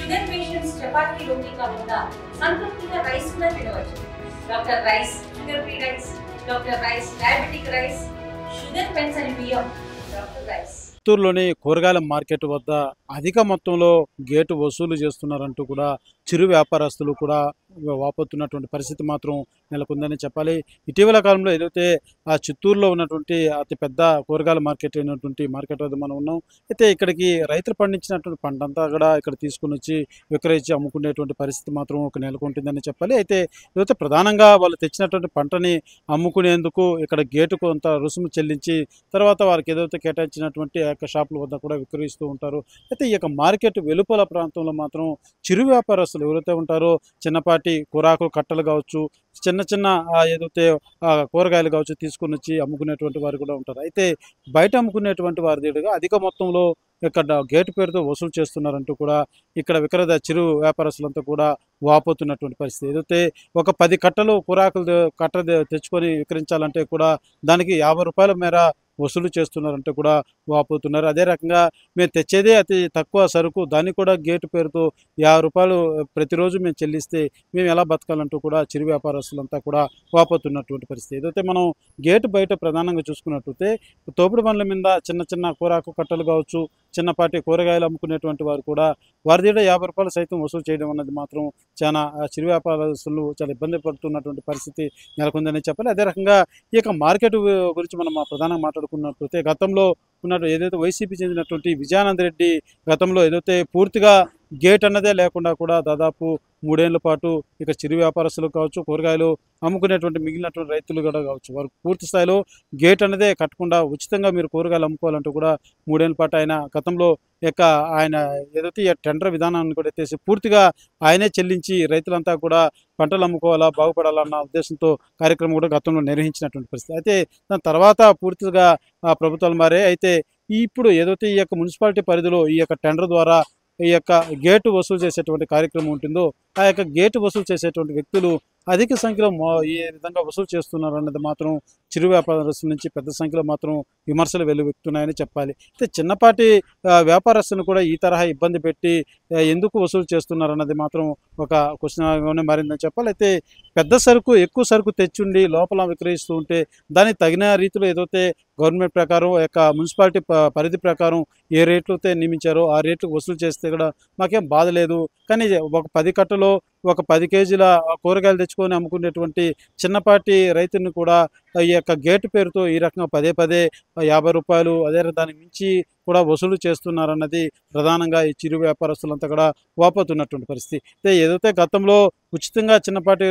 Sugar patients chapati రోటీ కాకుండా సంతృప్తిగా rice కూడా తినవచ్చు. Doctor rice, sugar free rice, doctor rice, diabetic rice, sugar పెన్సని బియ్యం, డాక్టర్ రైస్. చిత్తూరులోని కూరగాయల మార్కెట్ వద్ద అధిక మొత్తంలో గేటు వసూలు చేస్తున్నారంటూ కూడా చిరు వ్యాపారస్తులు కూడా వాపోతున్నటువంటి పరిస్థితి మాత్రం నెలకొందని చెప్పాలి. ఇటీవల కాలంలో ఏదైతే ఆ చిత్తూరులో ఉన్నటువంటి అతి పెద్ద కూరగాయల మార్కెట్ అయినటువంటి మార్కెట్ వద్ద మనం ఉన్నాం. అయితే ఇక్కడికి రైతులు పండించినటువంటి పంట అంతా కూడా ఇక్కడ తీసుకుని వచ్చి విక్రయించి అమ్ముకునేటువంటి పరిస్థితి మాత్రం ఒక నెలకొంటుందని చెప్పాలి. అయితే ఏదైతే ప్రధానంగా వాళ్ళు తెచ్చినటువంటి పంటని అమ్ముకునేందుకు ఇక్కడ గేటు కొంత రుసుము చెల్లించి తర్వాత వారికి ఏదైతే కేటాయించినటువంటి షాపుల వద్ద కూడా విక్రయిస్తూ ఉంటారు. అయితే ఈ యొక్క మార్కెట్ వెలుపల ప్రాంతంలో మాత్రం చిరు వ్యాపారస్తులు ఎవరైతే ఉంటారో చిన్నపాటి కూరాకులు కట్టలు కావచ్చు, చిన్న చిన్న ఏదైతే కూరగాయలు కావచ్చు తీసుకుని వచ్చి అమ్ముకునేటువంటి వారు కూడా ఉంటారు. అయితే బయట అమ్ముకునేటువంటి వారి దగ్గర అధిక మొత్తంలో ఇక్కడ గేటు పేరుతో వసూలు చేస్తున్నారంటూ కూడా ఇక్కడ విక్రయ చిరు వ్యాపారస్తులంతా కూడా వాపోతున్నటువంటి పరిస్థితి. ఏదైతే ఒక 10 కట్టలు కూరాకులు కట్ట తెచ్చుకొని విక్రయించాలంటే కూడా దానికి 50 రూపాయల మేర వసూలు చేస్తున్నారంటే కూడా వాపోతున్నారు. అదే రకంగా మేము తెచ్చేదే అతి తక్కువ సరుకు, దాన్ని కూడా గేటు పేరుతో 50 రూపాయలు ప్రతిరోజు మేము చెల్లిస్తే మేము ఎలా బతకాలంటూ కూడా చిరు వ్యాపారస్తులంతా కూడా వాపోతున్నటువంటి పరిస్థితి. ఏదైతే మనం గేటు బయట ప్రధానంగా చూసుకున్నట్లయితే తోపుడు బండ్ల మీద చిన్న చిన్న కూరాకు కట్టలు కావచ్చు, చిన్నపాటి కూరగాయలు అమ్ముకునేటువంటి వారు కూడా వారి దగ్గర 50 రూపాయలు సైతం వసూలు చేయడం అన్నది మాత్రం చాలా చిరు వ్యాపారస్తులు చాలా ఇబ్బంది పడుతున్నటువంటి పరిస్థితి నెలకొందని చెప్పాలి. అదే రకంగా ఈ యొక్క మార్కెట్ గురించి మనం ప్రధానంగా మాట్లాడుకున్నట్లయితే గతంలో ఉన్నట్టు ఏదైతే వైసీపీ చెందినటువంటి విజయానంద రెడ్డి గతంలో ఏదైతే పూర్తిగా గేట్ అన్నదే లేకుండా కూడా దాదాపు 3 ఏళ్ల పాటు ఇక చిరు వ్యాపారస్తులు కావచ్చు, కూరగాయలు అమ్ముకునేటువంటి మిగిలినటువంటి రైతులు కూడా కావచ్చు, వారు పూర్తి స్థాయిలో గేట్ అన్నదే కట్టకుండా ఉచితంగా మీరు కూరగాయలు అమ్ముకోవాలంటూ కూడా 3 ఏళ్ల పాటు ఆయన గతంలో ఆయన ఏదైతే టెండర్ విధానాన్ని కూడా ఎత్తేసి పూర్తిగా ఆయనే చెల్లించి రైతులంతా కూడా పంటలు అమ్ముకోవాలా, బాగుపడాలన్న ఉద్దేశంతో కార్యక్రమం కూడా గతంలో నిర్వహించినటువంటి పరిస్థితి. అయితే దాని తర్వాత పూర్తిగా ప్రభుత్వాలు మారే. అయితే ఇప్పుడు ఏదైతే ఈ యొక్క మున్సిపాలిటీ పరిధిలో ఈ యొక్క టెండర్ ద్వారా ఈ యొక్క గేటు వసూలు చేసేటువంటి కార్యక్రమం ఉంటుందో ఆ యొక్క గేటు వసూలు చేసేటువంటి వ్యక్తులు అధిక సంఖ్యలో ఏ విధంగా వసూలు చేస్తున్నారు అన్నది మాత్రం చిరు వ్యాపారస్తుల నుంచి పెద్ద సంఖ్యలో మాత్రం విమర్శలు వెల్లువెత్తున్నాయని చెప్పాలి. అయితే చిన్నపాటి వ్యాపారస్తులను కూడా ఈ తరహా ఇబ్బంది పెట్టి ఎందుకు వసూలు చేస్తున్నారు అన్నది మాత్రం ఒక క్వశ్చన్గానే మారిందని చెప్పాలి. అయితే పెద్ద సరుకు ఎక్కువ సరుకు తెచ్చుండి లోపల విక్రయిస్తూ ఉంటే దానికి తగిన రీతిలో ఏదైతే గవర్నమెంట్ ప్రకారం యొక్క మున్సిపాలిటీ పరిధి ప్రకారం ఏ రేట్లు అయితే నియమించారో ఆ రేట్లు వసూలు చేస్తే కూడా మాకేం బాధ లేదు. కానీ ఒక 10 కట్టలో ఒక 10 కేజీల కూరగాయలు తెచ్చుకొని అమ్ముకునేటువంటి చిన్నపాటి రైతుని కూడా ఈ యొక్క గేటు పేరుతో ఈ రకంగా పదే 50 రూపాయలు అదే దానికి మించి కూడా వసూలు చేస్తున్నారన్నది ప్రధానంగా ఈ చిరు వ్యాపారస్తులంతా కూడా వాపోతున్నటువంటి పరిస్థితి. అయితే ఏదైతే గతంలో ఉచితంగా చిన్నపాటి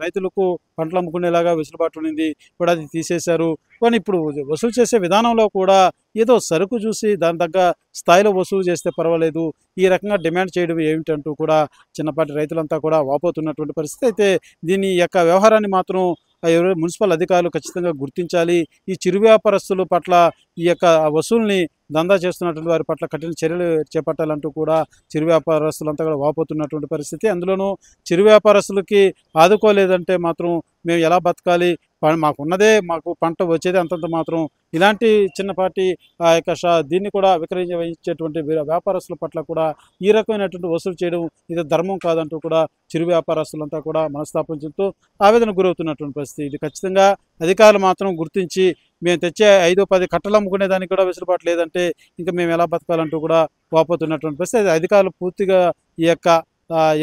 రైతులకు పంటలు అమ్ముకునేలాగా వెసులుబాటు ఉండింది, కూడా అది తీసేశారు. కానీ ఇప్పుడు వసూలు చేసే విధానంలో కూడా ఏదో సరుకు చూసి దాని తగ్గ స్థాయిలో వసూలు చేస్తే పర్వాలేదు, ఈ రకంగా డిమాండ్ చేయడం ఏమిటంటూ కూడా చిన్నపాటి రైతులంతా కూడా వాపోతున్నటువంటి పరిస్థితి. అయితే దీని యొక్క వ్యవహారాన్ని మాత్రం మున్సిపల్ అధికారులు ఖచ్చితంగా గుర్తించాలి. ఈ చిరు వ్యాపారస్తుల పట్ల ఈ యొక్క వసూల్ని దందా చేస్తున్నటువంటి వారి పట్ల కఠిన చర్యలు చేపట్టాలంటూ కూడా చిరు వ్యాపారస్తులంతా కూడా వాపోతున్నటువంటి పరిస్థితి. అందులోనూ చిరు వ్యాపారస్తులకి ఆదుకోలేదంటే మాత్రం మేము ఎలా బతకాలి, మాకు పంట వచ్చేది అంతంత మాత్రం, ఇలాంటి చిన్నపాటి ఆ యొక్క దీన్ని కూడా విక్రయించేటువంటి వ్యాపారస్తుల పట్ల కూడా ఈ రకమైనటువంటి వసూలు చేయడం ఇది ధర్మం కాదంటూ కూడా చిరు వ్యాపారస్తులంతా కూడా మనస్తాపం చెందుతూ ఆవేదన గురవుతున్నటువంటి పరిస్థితి. ఇది ఖచ్చితంగా అధికారులు మాత్రం గుర్తించి మేము తెచ్చే 5-10 కట్టలు అమ్ముకునే దానికి కూడా వెసులుబాటు లేదంటే ఇంకా మేము ఎలా బతకాలంటూ కూడా వాపోతున్నటువంటి పరిస్థితి. అధికారులు పూర్తిగా ఈ యొక్క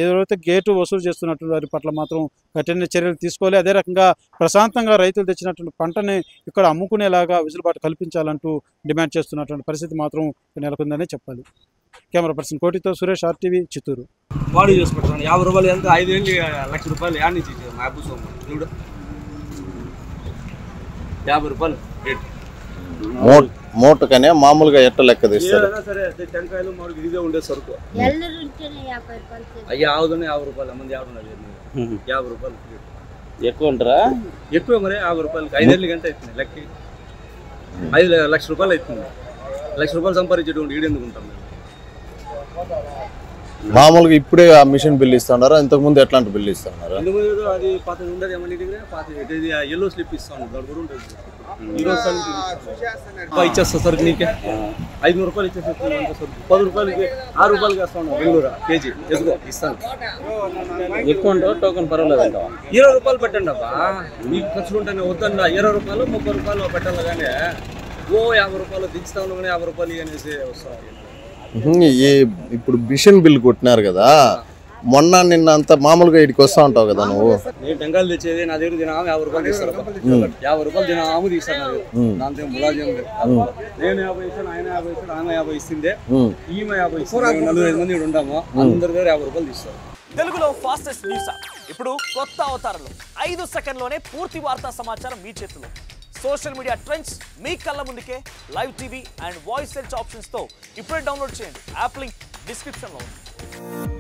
ఎవరైతే గేటు వసూలు చేస్తున్నటువంటి వారి పట్ల మాత్రం కఠిన చర్యలు తీసుకోవాలి. అదే రకంగా ప్రశాంతంగా రైతులు తెచ్చినటువంటి పంటని ఇక్కడ అమ్ముకునేలాగా వెసులుబాటు కల్పించాలంటూ డిమాండ్ చేస్తున్నటువంటి పరిస్థితి మాత్రం నెలకొందని చెప్పాలి. కెమెరా పర్సన్ కోటితో సురేష్, RTV, చిత్తూరు. బాడీ చేసుకుంటాను 50 రూపాయలు ఎంత 5 ఏళ్ళు 1 లక్ష రూపాయలు యాడ్ నుంచి చూడు 50 రూపాయలు మూటకనే మామూలుగా ఎట్ట లెక్క తీస్తారు? సరే టెంకాయలు మాకు ఇదే ఉండే సరుకు అయ్యా ఆవుదనే 50 రూపాయలు మంది 50 రూపాయలు ఎక్కువ ఉంటారా? ఎక్కువ మరి 50 రూపాయలకి 5 ఏళ్ళకి ఎంత అవుతుంది లెక్క 5 లక్ష రూపాయలు అవుతుంది. 1 లక్ష రూపాయలు సంపాదించేటువంటి ఈడెందుకు ఉంటాం మేము. మామూలుగా ఇప్పుడే ఆ మిషన్ బిల్ ఇస్తున్నారా? ఇంతకు ముందు ఎట్లాంటి బిల్ ఇస్తున్నారా? అది పాత ఉండదు ఏమని పాత ఎల్లో స్లిప్ ఇస్తాను దాని కూడా ఉంటుంది. ఈరోజు ఇచ్చేస్తా సార్ నీకే 500 రూపాయలు ఇచ్చేస్తా. 10 రూపాయలకి 6 రూపాయలకి వేస్తాను బెంగళూరు కేజీ ఎదుగో ఇస్తాను. ఎక్కువ ఉంటావు టోకెన్ పర్వాలేదు. 20 రూపాయలు పెట్టండి అబ్బా, మీకు ఖర్చులు ఉంటాయి వద్దండి. 20 రూపాయలు 30 రూపాయలు పెట్టాలి కానీ 50 రూపాయలు దించుతాను కానీ 50 రూపాయలు అనేసి వస్తాను. ఇప్పుడు మిషన్ బిల్ కొట్టినారు కదా, మొన్న నిన్న అంతా మామూలుగా ఇటుకి వస్తా ఉంటావు కదా నువ్వు? నేను టెంకాయలు తెచ్చేది నా దగ్గర దినాము 50 రూపాయలు తీస్తారు. 50 రూపాయలు దినాము తీస్తాను. దాంతో ములాజీ నేను 50 ఇస్తాను, ఆయన 50 ఇస్తాను, ఆమె 50 ఇస్తుందే, ఈమె 50 ఇస్తాను. 45 మంది ఉంటాము, అందరి దగ్గర 50 రూపాయలు తీస్తారు. తెలుగులో ఫాస్టెస్ట్ న్యూస్ ఇప్పుడు కొత్త అవతారంలో 5 సెకండ్లోనే పూర్తి వార్తా సమాచారం మీ చేతిలో. సోషల్ మీడియా ట్రెండ్స్ మీ కళ్ళ ముందుకే live TV and voice search options తో ఇప్పుడే డౌన్లోడ్ చేయండి. యాప్ లింక్ డిస్క్రిప్షన్ లో ఉంది.